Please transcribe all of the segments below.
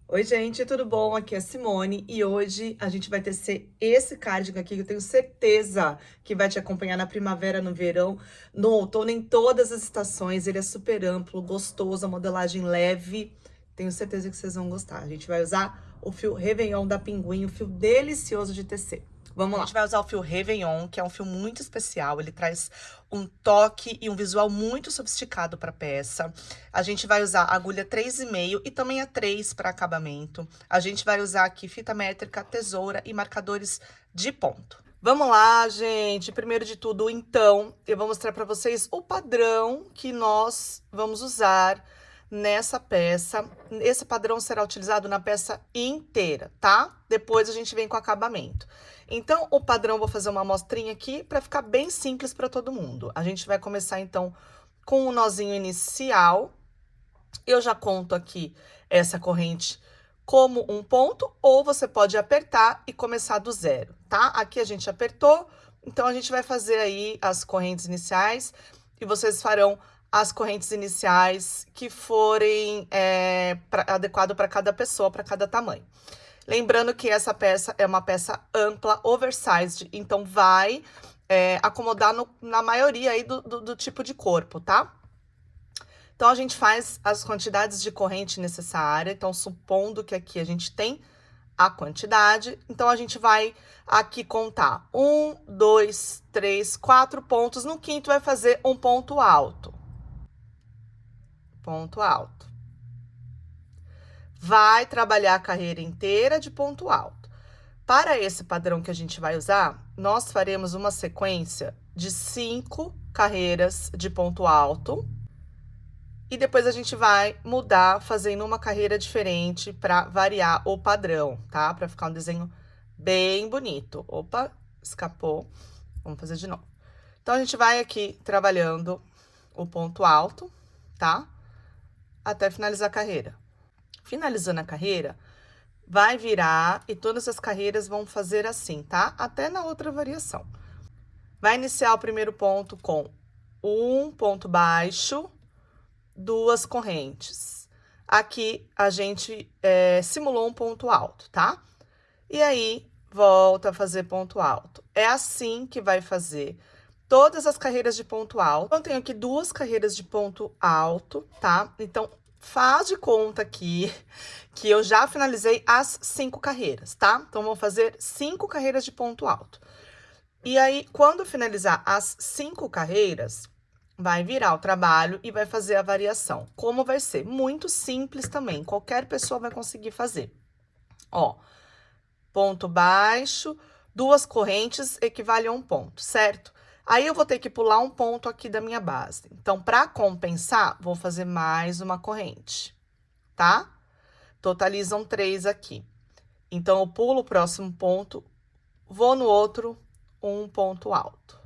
Oi, gente, tudo bom? Aqui é a Simone e hoje a gente vai tecer esse cardigan aqui que eu tenho certeza que vai te acompanhar na primavera, no verão, no outono, em todas as estações. Ele é super amplo, gostoso, a modelagem leve. Tenho certeza que vocês vão gostar. A gente vai usar o fio Réveillon da Pinguim, um fio delicioso de tecer. Vamos lá. A gente vai usar o fio Réveillon, que é um fio muito especial. Ele traz um toque e um visual muito sofisticado para a peça. A gente vai usar agulha 3,5 e também a 3 para acabamento. A gente vai usar aqui fita métrica, tesoura e marcadores de ponto. Vamos lá, gente. Primeiro de tudo, então, eu vou mostrar para vocês o padrão que nós vamos usar nessa peça. Esse padrão será utilizado na peça inteira, tá? Depois a gente vem com acabamento. Então, o padrão, eu vou fazer uma amostrinha aqui para ficar bem simples para todo mundo. A gente vai começar, então, com o nozinho inicial. Eu já conto aqui essa corrente como um ponto, ou você pode apertar e começar do zero, tá? Aqui a gente apertou, então a gente vai fazer aí as correntes iniciais e vocês farão as correntes iniciais que forem adequado para cada pessoa, para cada tamanho. Lembrando que essa peça é uma peça ampla, oversized, então vai acomodar na maioria aí do tipo de corpo, tá? Então, a gente faz as quantidades de corrente necessária. Então, supondo que aqui a gente tem a quantidade, então a gente vai aqui contar 1, 2, 3, 4 pontos. No quinto, vai fazer um ponto alto. Ponto alto. Vai trabalhar a carreira inteira de ponto alto. Para esse padrão que a gente vai usar, nós faremos uma sequência de 5 carreiras de ponto alto. E depois a gente vai mudar, fazendo uma carreira diferente para variar o padrão, tá? Para ficar um desenho bem bonito. Opa, escapou. Vamos fazer de novo. Então, a gente vai aqui trabalhando o ponto alto, tá? Até finalizar a carreira. Finalizando a carreira, vai virar e todas as carreiras vão fazer assim, tá? Até na outra variação. Vai iniciar o primeiro ponto com um ponto baixo, 2 correntes. Aqui a gente simulou um ponto alto, tá? E aí, volta a fazer ponto alto. É assim que vai fazer todas as carreiras de ponto alto. Eu tenho aqui 2 carreiras de ponto alto, tá? Então, faz de conta aqui que eu já finalizei as 5 carreiras, tá? Então, vou fazer 5 carreiras de ponto alto. E aí, quando finalizar as 5 carreiras, vai virar o trabalho e vai fazer a variação. Como vai ser? Muito simples também, qualquer pessoa vai conseguir fazer. Ó, ponto baixo, 2 correntes equivale a um ponto, certo? Aí, eu vou ter que pular um ponto aqui da minha base. Então, para compensar, vou fazer mais uma corrente, tá? Totalizam 3 aqui. Então, eu pulo o próximo ponto, vou no outro, um ponto alto.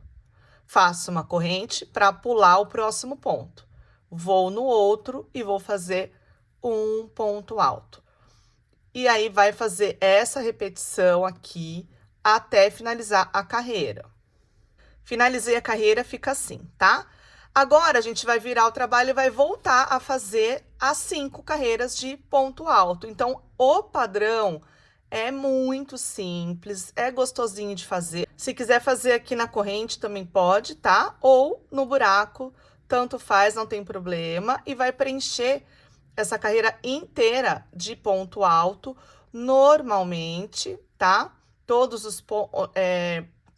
Faço uma corrente para pular o próximo ponto. Vou no outro e vou fazer um ponto alto. E aí, vai fazer essa repetição aqui até finalizar a carreira. Finalizei a carreira, fica assim, tá? Agora, a gente vai virar o trabalho e vai voltar a fazer as 5 carreiras de ponto alto. Então, o padrão é muito simples, é gostosinho de fazer. Se quiser fazer aqui na corrente, também pode, tá? Ou no buraco, tanto faz, não tem problema. E vai preencher essa carreira inteira de ponto alto, normalmente, tá? Todos os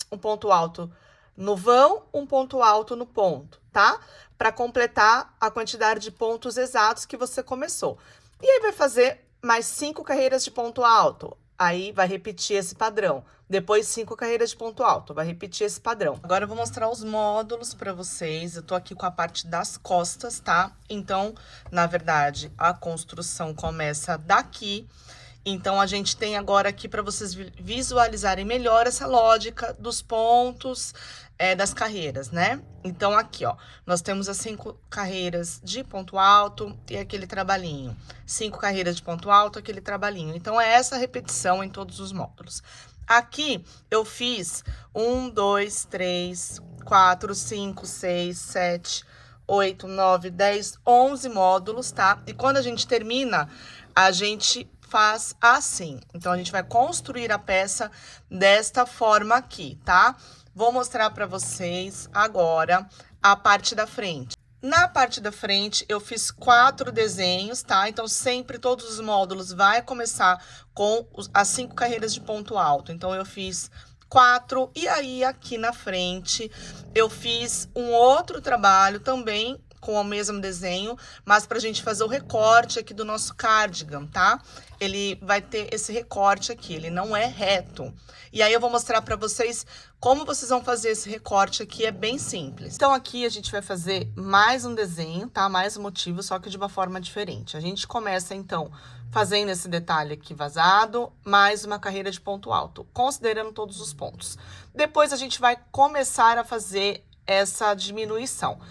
um ponto alto no vão, um ponto alto no ponto, tá? Para completar a quantidade de pontos exatos que você começou. E aí, vai fazer mais 5 carreiras de ponto alto. Aí, vai repetir esse padrão. Depois, 5 carreiras de ponto alto. Vai repetir esse padrão. Agora, eu vou mostrar os módulos para vocês. Eu tô aqui com a parte das costas, tá? Então, na verdade, a construção começa daqui. Então, a gente tem agora aqui para vocês visualizarem melhor essa lógica dos pontos das carreiras, né? Então, aqui, ó, nós temos as 5 carreiras de ponto alto e aquele trabalhinho. 5 carreiras de ponto alto, aquele trabalhinho. Então, é essa repetição em todos os módulos. Aqui, eu fiz 1, 2, 3, 4, 5, 6, 7, 8, 9, 10, 11 módulos, tá? E quando a gente termina, a gente faz assim. Então, a gente vai construir a peça desta forma aqui, tá? Vou mostrar pra vocês agora a parte da frente. Na parte da frente, eu fiz 4 desenhos, tá? Então, sempre todos os módulos vai começar com as 5 carreiras de ponto alto. Então, eu fiz 4, e aí, aqui na frente, eu fiz um outro trabalho também com o mesmo desenho, mas pra gente fazer o recorte aqui do nosso cardigan, tá? Ele vai ter esse recorte aqui, ele não é reto. E aí eu vou mostrar pra vocês como vocês vão fazer esse recorte aqui, é bem simples. Então aqui a gente vai fazer mais um desenho, tá? Mais um motivo, só que de uma forma diferente. A gente começa então fazendo esse detalhe aqui vazado, mais uma carreira de ponto alto, considerando todos os pontos. Depois a gente vai começar a fazer essa diminuição.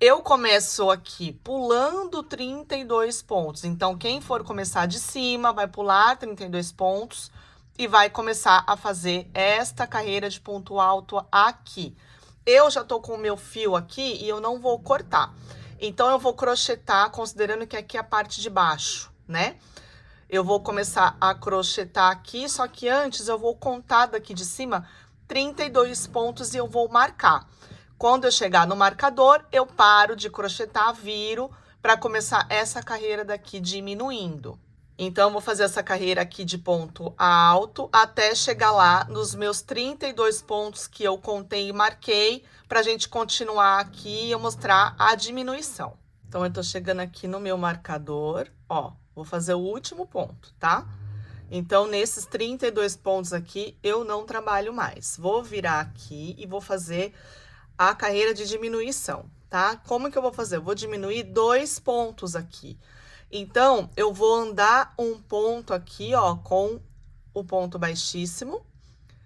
Eu começo aqui pulando 32 pontos, então quem for começar de cima vai pular 32 pontos e vai começar a fazer esta carreira de ponto alto aqui. Eu já tô com o meu fio aqui e eu não vou cortar, então eu vou crochetar considerando que aqui é a parte de baixo, né? Eu vou começar a crochetar aqui, só que antes eu vou contar daqui de cima 32 pontos e eu vou marcar. Quando eu chegar no marcador, eu paro de crochetar, viro para começar essa carreira daqui diminuindo. Então, eu vou fazer essa carreira aqui de ponto alto até chegar lá nos meus 32 pontos que eu contei e marquei, para a gente continuar aqui e eu mostrar a diminuição. Então, eu tô chegando aqui no meu marcador, ó, vou fazer o último ponto, tá? Então, nesses 32 pontos aqui, eu não trabalho mais. Vou virar aqui e vou fazer a carreira de diminuição, tá? Como que eu vou fazer? Eu vou diminuir 2 pontos aqui. Então, eu vou andar um ponto aqui, ó, com o ponto baixíssimo.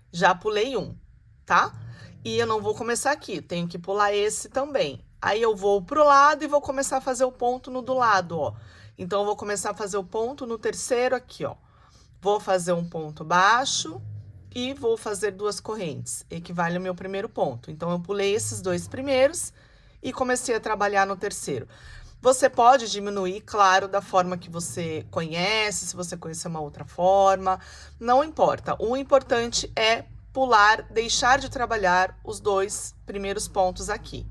Já pulei um, tá? E eu não vou começar aqui, tenho que pular esse também. Aí, eu vou pro lado e vou começar a fazer o ponto no do lado, ó. Então, eu vou começar a fazer o ponto no terceiro aqui, ó. Vou fazer um ponto baixo e vou fazer 2 correntes, equivale ao meu primeiro ponto. Então, eu pulei esses 2 primeiros e comecei a trabalhar no terceiro. Você pode diminuir, claro, da forma que você conhece, se você conhecer uma outra forma, não importa. O importante é pular, deixar de trabalhar os 2 primeiros pontos aqui.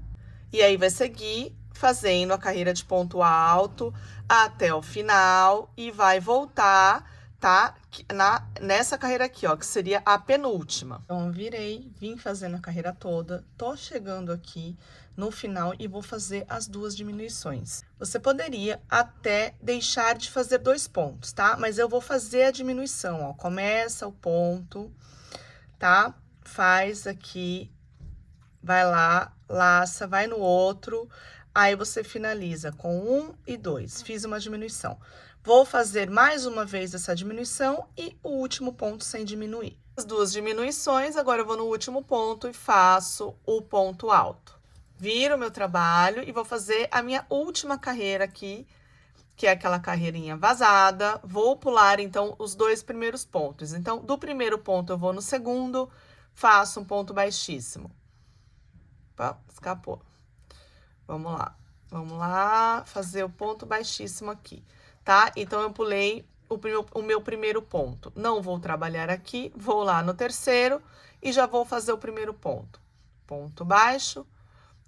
E aí, vai seguir fazendo a carreira de ponto alto até o final e vai voltar, tá? Nessa carreira aqui, ó, que seria a penúltima. Então, eu virei, vim fazendo a carreira toda, tô chegando aqui no final e vou fazer as 2 diminuições. Você poderia até deixar de fazer 2 pontos, tá? Mas eu vou fazer a diminuição, ó. Começa o ponto, tá? Faz aqui, vai lá, laça, vai no outro, aí você finaliza com 1 e 2. Fiz uma diminuição. Vou fazer mais uma vez essa diminuição e o último ponto sem diminuir. As 2 diminuições, agora eu vou no último ponto e faço o ponto alto. Viro o meu trabalho e vou fazer a minha última carreira aqui, que é aquela carreirinha vazada. Vou pular, então, os 2 primeiros pontos. Então, do primeiro ponto eu vou no segundo, faço um ponto baixíssimo. Opa, escapou. Vamos lá, fazer o ponto baixíssimo aqui. Tá? Então, eu pulei o meu primeiro ponto. Não vou trabalhar aqui, vou lá no terceiro e já vou fazer o primeiro ponto. Ponto baixo,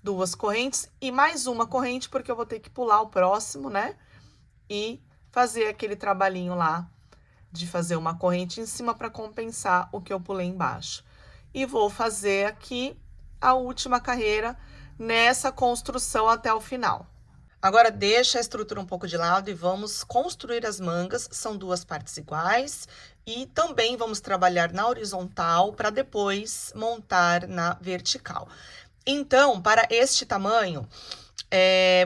2 correntes e mais uma corrente, porque eu vou ter que pular o próximo, né? E fazer aquele trabalhinho lá de fazer uma corrente em cima para compensar o que eu pulei embaixo. E vou fazer aqui a última carreira nessa construção até o final. Agora, deixa a estrutura um pouco de lado e vamos construir as mangas. São 2 partes iguais e também vamos trabalhar na horizontal para depois montar na vertical. Então, para este tamanho,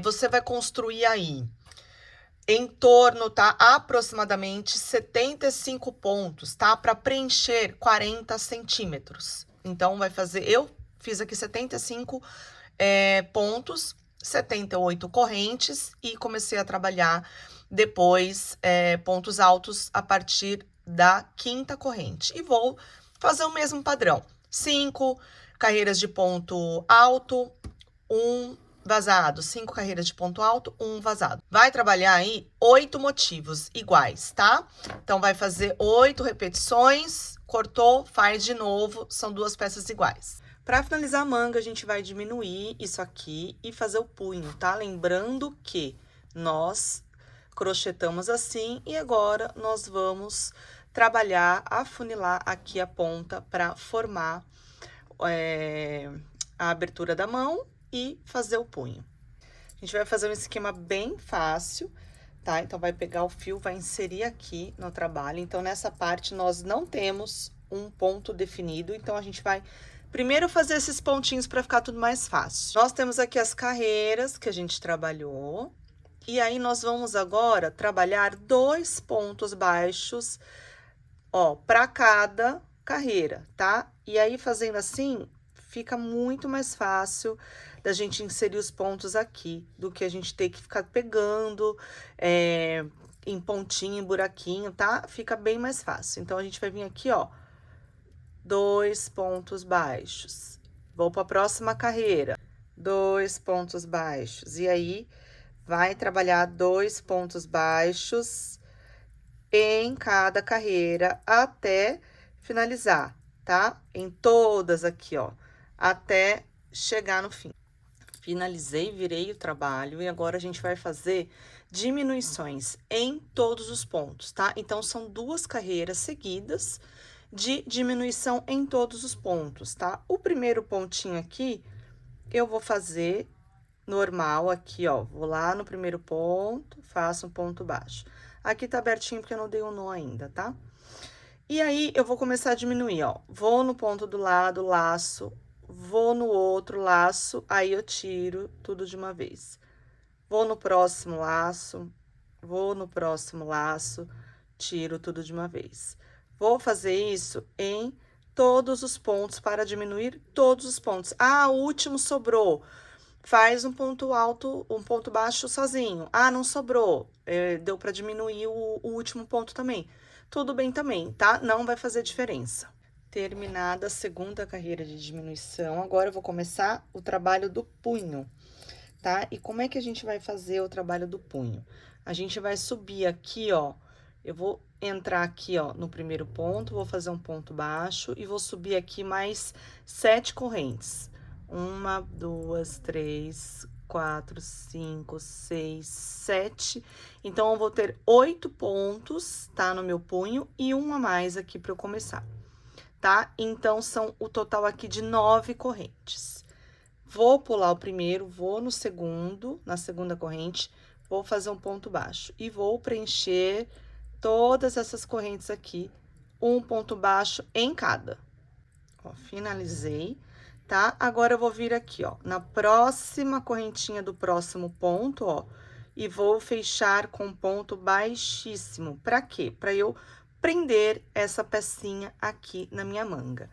você vai construir aí em torno, tá? Aproximadamente 75 pontos, tá? Para preencher 40 centímetros. Então, vai fazer... Eu fiz aqui 75 pontos, 78 correntes e comecei a trabalhar depois pontos altos a partir da 5ª corrente. E vou fazer o mesmo padrão. 5 carreiras de ponto alto, 1, vazado, 5 carreiras de ponto alto, 1 vazado. Vai trabalhar aí 8 motivos iguais, tá? Então, vai fazer 8 repetições, cortou, faz de novo, são 2 peças iguais. Para finalizar a manga, a gente vai diminuir isso aqui e fazer o punho, tá? Lembrando que nós crochetamos assim e agora nós vamos trabalhar, afunilar aqui a ponta para formar a abertura da mão e fazer o punho. A gente vai fazer um esquema bem fácil, tá? Então, vai pegar o fio, vai inserir aqui no trabalho. Então, nessa parte, nós não temos um ponto definido, então, a gente vai primeiro fazer esses pontinhos para ficar tudo mais fácil. Nós temos aqui as carreiras que a gente trabalhou, e aí, nós vamos agora trabalhar 2 pontos baixos, ó, para cada carreira, tá? E aí, fazendo assim, fica muito mais fácil da gente inserir os pontos aqui, do que a gente ter que ficar pegando em pontinho, em buraquinho, tá? Fica bem mais fácil. Então, a gente vai vir aqui, ó, 2 pontos baixos. Vou para a próxima carreira, 2 pontos baixos. E aí, vai trabalhar 2 pontos baixos em cada carreira até finalizar, tá? Em todas aqui, ó, até chegar no fim. Finalizei, virei o trabalho e agora a gente vai fazer diminuições em todos os pontos, tá? Então, são 2 carreiras seguidas de diminuição em todos os pontos, tá? O primeiro pontinho aqui, eu vou fazer normal aqui, ó. Vou lá no primeiro ponto, faço um ponto baixo. Aqui tá abertinho porque eu não dei um nó ainda, tá? E aí, eu vou começar a diminuir, ó. Vou no ponto do lado, laço, vou no outro, laço, aí eu tiro tudo de uma vez. Vou no próximo laço, vou no próximo laço, tiro tudo de uma vez. Vou fazer isso em todos os pontos para diminuir todos os pontos. Ah, o último sobrou. Faz um ponto alto, um ponto baixo sozinho. Ah, não sobrou. Deu para diminuir o último ponto também. Tudo bem também, tá? Não vai fazer diferença. Terminada a segunda carreira de diminuição, agora eu vou começar o trabalho do punho, tá? E como é que a gente vai fazer o trabalho do punho? A gente vai subir aqui, ó. Eu vou entrar aqui, ó, no primeiro ponto, vou fazer um ponto baixo e vou subir aqui mais 7 correntes. 1, 2, 3, 4, 5, 6, 7. Então, eu vou ter 8 pontos, tá? No meu punho e um a mais aqui para eu começar, tá? Então, são o total aqui de 9 correntes. Vou pular o primeiro, vou no segundo, na segunda corrente, vou fazer um ponto baixo e vou preencher todas essas correntes aqui, um ponto baixo em cada. Ó, finalizei, tá? Agora, eu vou vir aqui, ó, na próxima correntinha do próximo ponto, ó, e vou fechar com ponto baixíssimo. Pra quê? Pra eu prender essa pecinha aqui na minha manga.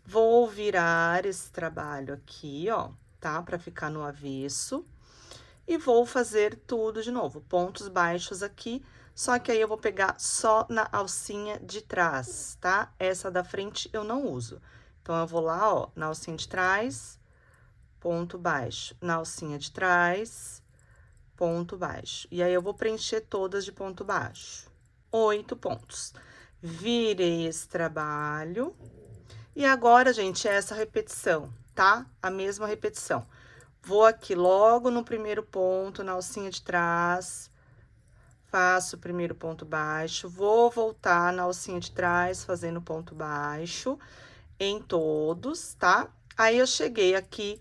Vou virar esse trabalho aqui, ó, tá? Pra ficar no avesso. E vou fazer tudo de novo, pontos baixos aqui, só que aí eu vou pegar só na alcinha de trás, tá? Essa da frente eu não uso. Então, eu vou lá, ó, na alcinha de trás, ponto baixo. Na alcinha de trás, ponto baixo. E aí, eu vou preencher todas de ponto baixo. 8 pontos. Virei esse trabalho. E agora, gente, é essa repetição, tá? A mesma repetição. Vou aqui logo no primeiro ponto, na alcinha de trás, faço o primeiro ponto baixo, vou voltar na alcinha de trás, fazendo ponto baixo em todos, tá? Aí, eu cheguei aqui,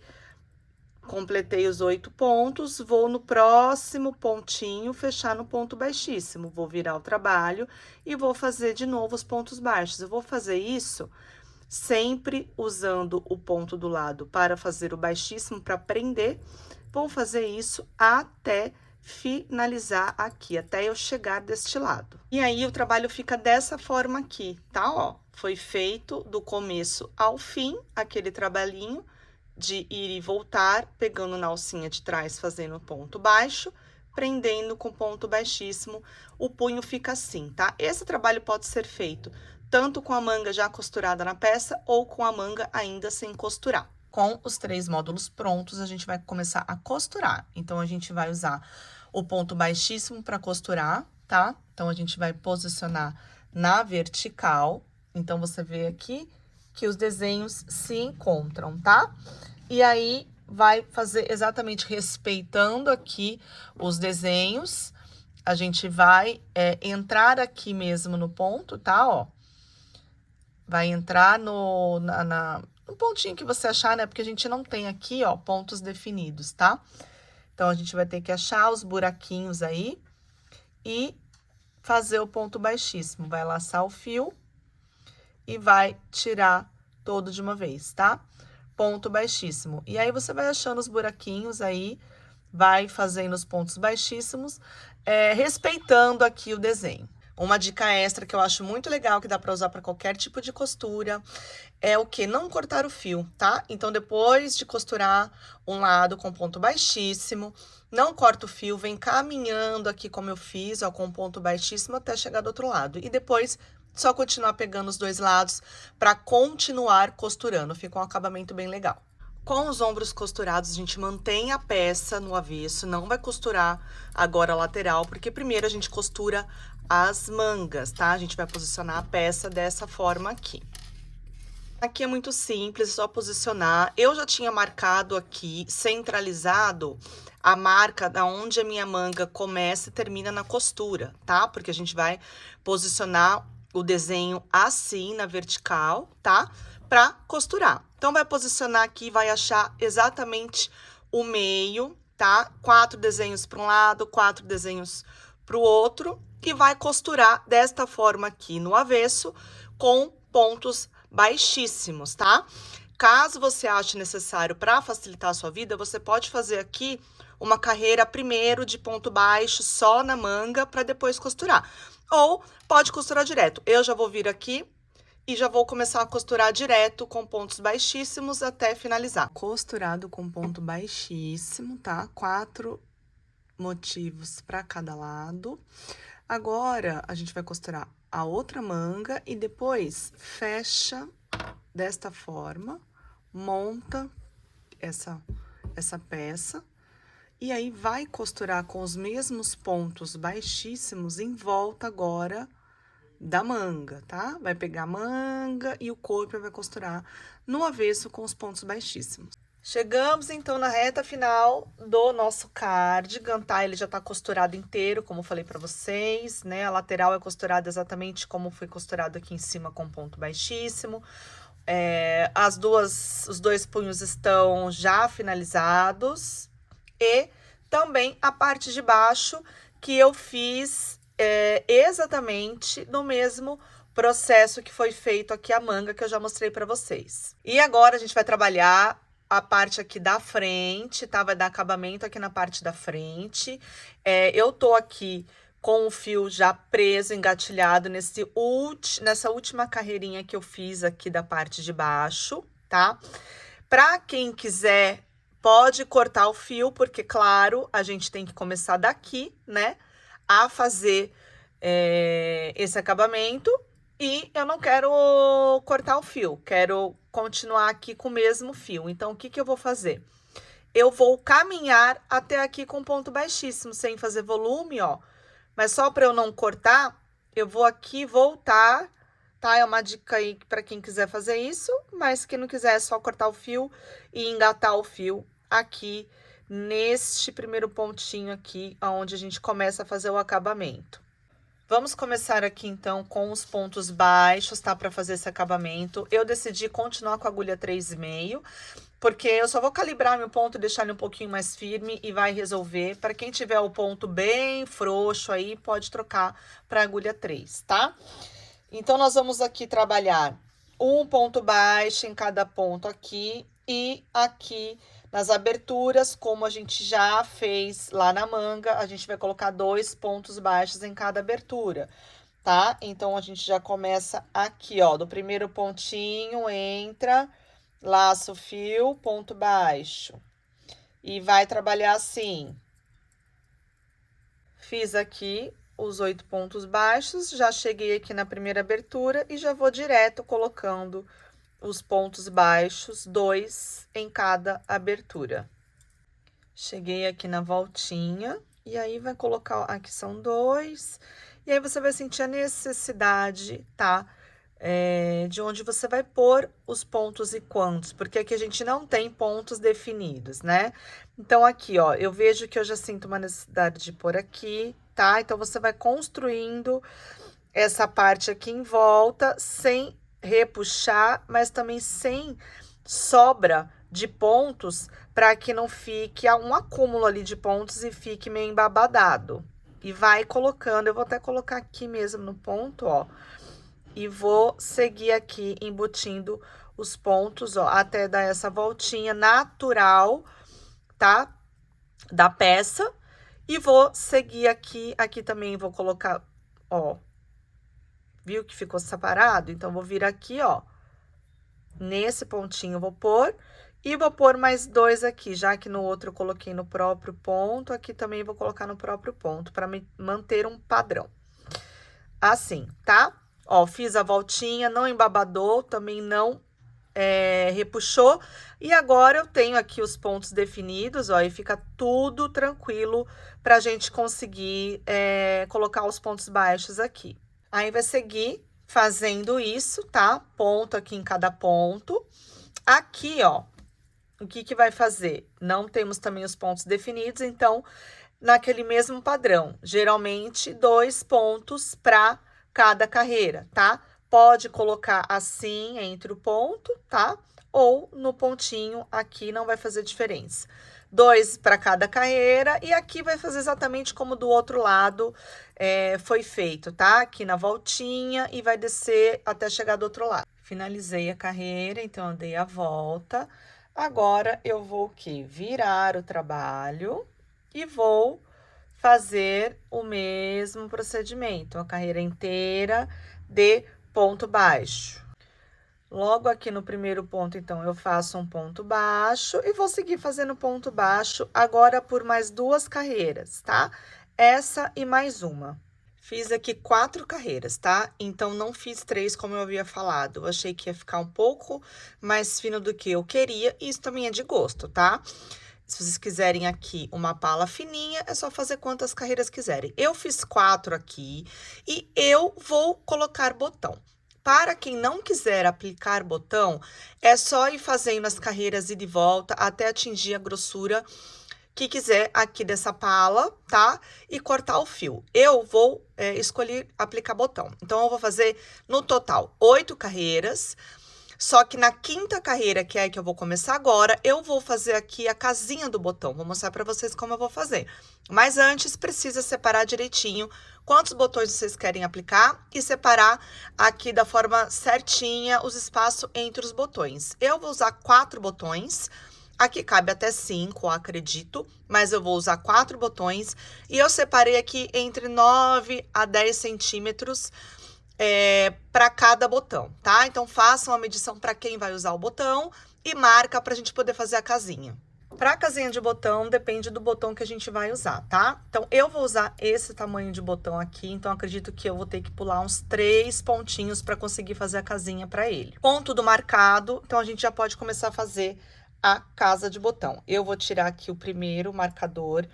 completei os 8 pontos, vou no próximo pontinho, fechar no ponto baixíssimo. Vou virar o trabalho e vou fazer de novo os pontos baixos. Eu vou fazer isso sempre usando o ponto do lado para fazer o baixíssimo, para prender. Vou fazer isso até finalizar aqui, até eu chegar deste lado. E aí, o trabalho fica dessa forma aqui, tá? Ó, foi feito do começo ao fim, aquele trabalhinho de ir e voltar, pegando na alcinha de trás, fazendo ponto baixo, prendendo com ponto baixíssimo, o punho fica assim, tá? Esse trabalho pode ser feito tanto com a manga já costurada na peça ou com a manga ainda sem costurar. Com os 3 módulos prontos, a gente vai começar a costurar. Então, a gente vai usar o ponto baixíssimo para costurar, tá? Então, a gente vai posicionar na vertical. Então, você vê aqui que os desenhos se encontram, tá? E aí, vai fazer exatamente respeitando aqui os desenhos. A gente vai entrar aqui mesmo no ponto, tá? Ó. Vai entrar no pontinho que você achar, né? Porque a gente não tem aqui, ó, pontos definidos, tá? Então, a gente vai ter que achar os buraquinhos aí e fazer o ponto baixíssimo. Vai laçar o fio e vai tirar todo de uma vez, tá? Ponto baixíssimo. E aí, você vai achando os buraquinhos aí, vai fazendo os pontos baixíssimos, respeitando aqui o desenho. Uma dica extra que eu acho muito legal, que dá para usar para qualquer tipo de costura, é o que? Não cortar o fio, tá? Então, depois de costurar um lado com ponto baixíssimo, não corta o fio, vem caminhando aqui como eu fiz, ó, com ponto baixíssimo até chegar do outro lado. E depois, só continuar pegando os 2 lados para continuar costurando. Fica um acabamento bem legal. Com os ombros costurados, a gente mantém a peça no avesso, não vai costurar agora a lateral, porque primeiro a gente costura as mangas, tá? A gente vai posicionar a peça dessa forma aqui. Aqui é muito simples, é só posicionar. Eu já tinha marcado aqui, centralizado, a marca da onde a minha manga começa e termina na costura, tá? Porque a gente vai posicionar o desenho assim, na vertical, tá? Pra costurar. Então, vai posicionar aqui, vai achar exatamente o meio, tá? 4 desenhos para um lado, 4 desenhos para o outro. E vai costurar desta forma aqui no avesso, com pontos baixíssimos, tá? Caso você ache necessário para facilitar a sua vida, você pode fazer aqui uma carreira primeiro de ponto baixo só na manga para depois costurar. Ou pode costurar direto. Eu já vou vir aqui e já vou começar a costurar direto com pontos baixíssimos até finalizar. Costurado com ponto baixíssimo, tá? 4 motivos para cada lado. Agora, a gente vai costurar a outra manga e depois fecha desta forma, monta essa peça. E aí, vai costurar com os mesmos pontos baixíssimos em volta agora da manga, tá? Vai pegar a manga e o corpo e vai costurar no avesso com os pontos baixíssimos. Chegamos, então, na reta final do nosso cardigan, tá? Ele já tá costurado inteiro, como eu falei pra vocês, né? A lateral é costurada exatamente como foi costurado aqui em cima com ponto baixíssimo. Os 2 punhos estão já finalizados. E também a parte de baixo que eu fiz exatamente no mesmo processo que foi feito aqui a manga, que eu já mostrei pra vocês. E agora a gente vai trabalhar a parte aqui da frente, tá? Vai dar acabamento aqui na parte da frente. Eu tô aqui com o fio já preso, engatilhado nessa última carreirinha que eu fiz aqui da parte de baixo, tá? Pra quem quiser, pode cortar o fio, porque, claro, a gente tem que começar daqui, né? A fazer esse acabamento. E eu não quero cortar o fio, quero continuar aqui com o mesmo fio. Então, o que que eu vou fazer? Eu vou caminhar até aqui com ponto baixíssimo, sem fazer volume, ó. Mas só para eu não cortar, eu vou aqui voltar, tá? É uma dica aí para quem quiser fazer isso, mas quem não quiser é só cortar o fio e engatar o fio aqui neste primeiro pontinho aqui, onde a gente começa a fazer o acabamento. Vamos começar aqui, então, com os pontos baixos, tá? Para fazer esse acabamento. Eu decidi continuar com a agulha 3,5, porque eu só vou calibrar meu ponto e deixar ele um pouquinho mais firme e vai resolver. Para quem tiver o ponto bem frouxo aí, pode trocar para agulha 3, tá? Então, nós vamos aqui trabalhar um ponto baixo em cada ponto aqui e aqui nas aberturas, como a gente já fez lá na manga, a gente vai colocar 2 pontos baixos em cada abertura, tá? Então, a gente já começa aqui, ó, do primeiro pontinho, entra, laça o fio, ponto baixo. E vai trabalhar assim. Fiz aqui os 8 pontos baixos, já cheguei aqui na primeira abertura e já vou direto colocando os pontos baixos, 2 em cada abertura. Cheguei aqui na voltinha, e aí vai colocar, aqui são 2, e aí você vai sentir a necessidade, tá? De onde você vai pôr os pontos e quantos, porque aqui a gente não tem pontos definidos, né? Então, aqui, ó, eu vejo que eu já sinto uma necessidade de pôr aqui, tá? Então, você vai construindo essa parte aqui em volta, sem repuxar, mas também sem sobra de pontos, para que não fique um acúmulo ali de pontos e fique meio embabadado. E vai colocando, eu vou até colocar aqui mesmo no ponto, ó, e vou seguir aqui embutindo os pontos, ó, até dar essa voltinha natural, tá? Da peça. E vou seguir aqui também vou colocar, ó, viu que ficou separado? Então, vou vir aqui, ó, nesse pontinho vou pôr, e vou pôr mais 2 aqui, já que no outro eu coloquei no próprio ponto, aqui também vou colocar no próprio ponto, para manter um padrão. Assim, tá? Ó, fiz a voltinha, não embabadou, também não repuxou, e agora eu tenho aqui os pontos definidos, ó, e fica tudo tranquilo pra gente conseguir colocar os pontos baixos aqui. Aí, vai seguir fazendo isso, tá? Ponto aqui em cada ponto. Aqui, ó, o que que vai fazer? Não temos também os pontos definidos, então, naquele mesmo padrão, geralmente 2 pontos para cada carreira, tá? Pode colocar assim entre o ponto, tá? Ou no pontinho aqui, não vai fazer diferença. 2 para cada carreira, e aqui vai fazer exatamente como do outro lado foi feito, tá? Aqui na voltinha, e vai descer até chegar do outro lado. Finalizei a carreira, então eu dei a volta. Agora, eu vou o quê? Virar o trabalho e vou fazer o mesmo procedimento, a carreira inteira de ponto baixo. Logo aqui no primeiro ponto, então, eu faço um ponto baixo e vou seguir fazendo ponto baixo agora por mais 2 carreiras, tá? Essa e mais uma. Fiz aqui 4 carreiras, tá? Então, não fiz 3 como eu havia falado. Eu achei que ia ficar um pouco mais fino do que eu queria, e isso também é de gosto, tá? Se vocês quiserem aqui uma pala fininha, é só fazer quantas carreiras quiserem. Eu fiz 4 aqui e eu vou colocar botão. Para quem não quiser aplicar botão, é só ir fazendo as carreiras ida e volta até atingir a grossura que quiser aqui dessa pala, tá? E cortar o fio. Eu vou escolher aplicar botão. Então, eu vou fazer no total 8 carreiras. Só que na 5ª carreira, que é a que eu vou começar agora, eu vou fazer aqui a casinha do botão. Vou mostrar pra vocês como eu vou fazer. Mas antes, precisa separar direitinho quantos botões vocês querem aplicar e separar aqui da forma certinha os espaços entre os botões. Eu vou usar 4 botões. Aqui cabe até 5, acredito, mas eu vou usar 4 botões. E eu separei aqui entre 9 a 10 centímetros para cada botão, tá? Então, façam a medição para quem vai usar o botão e marca pra gente poder fazer a casinha. Pra casinha de botão, depende do botão que a gente vai usar, tá? Então, eu vou usar esse tamanho de botão aqui, então acredito que eu vou ter que pular uns 3 pontinhos para conseguir fazer a casinha para ele. Com tudo marcado, então a gente já pode começar a fazer a casa de botão. Eu vou tirar aqui o primeiro marcador,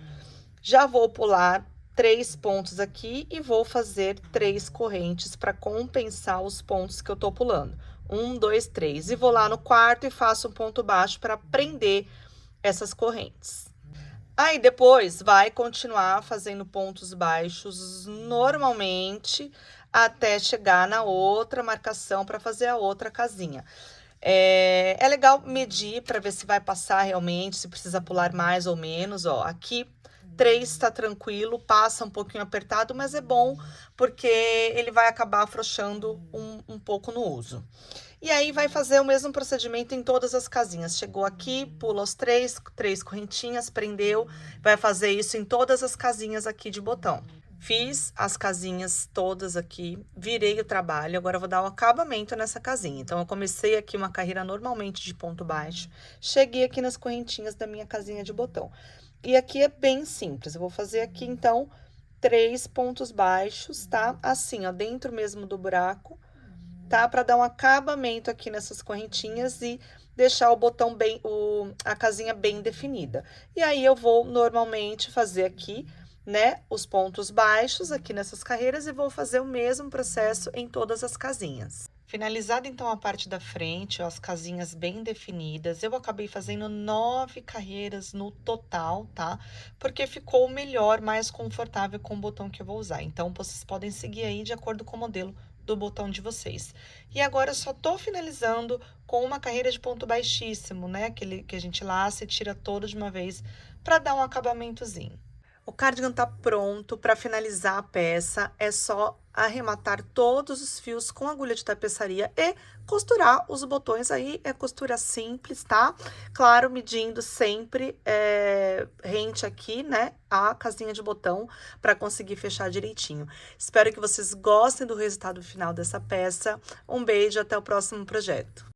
já vou pular 3 pontos aqui e vou fazer 3 correntes para compensar os pontos que eu tô pulando. 1, 2, 3. E vou lá no quarto e faço um ponto baixo para prender essas correntes. Aí, depois, vai continuar fazendo pontos baixos normalmente até chegar na outra marcação para fazer a outra casinha. É legal medir para ver se vai passar realmente, se precisa pular mais ou menos, ó. Aqui 3 tá tranquilo, passa um pouquinho apertado, mas é bom porque ele vai acabar afrouxando um pouco no uso. E aí, vai fazer o mesmo procedimento em todas as casinhas. Chegou aqui, pula os 3 correntinhas, prendeu, vai fazer isso em todas as casinhas aqui de botão. Fiz as casinhas todas aqui, virei o trabalho, agora eu vou dar um acabamento nessa casinha. Então, eu comecei aqui uma carreira normalmente de ponto baixo, cheguei aqui nas correntinhas da minha casinha de botão. E aqui é bem simples, eu vou fazer aqui, então, 3 pontos baixos, tá? Assim, ó, dentro mesmo do buraco, tá? Para dar um acabamento aqui nessas correntinhas e deixar o botão a casinha bem definida. E aí, eu vou normalmente fazer aqui, né, os pontos baixos aqui nessas carreiras e vou fazer o mesmo processo em todas as casinhas. Finalizada, então, a parte da frente, ó, as casinhas bem definidas, eu acabei fazendo 9 carreiras no total, tá? Porque ficou melhor, mais confortável com o botão que eu vou usar. Então, vocês podem seguir aí de acordo com o modelo do botão de vocês. E agora, eu só tô finalizando com uma carreira de ponto baixíssimo, né? Aquele que a gente laça e tira todo de uma vez, para dar um acabamentozinho. O cardigan tá pronto. Para finalizar a peça, é só arrematar todos os fios com agulha de tapeçaria e costurar os botões. Aí é costura simples, tá? Claro, medindo sempre rente aqui, né, a casinha de botão para conseguir fechar direitinho. Espero que vocês gostem do resultado final dessa peça. Um beijo, até o próximo projeto.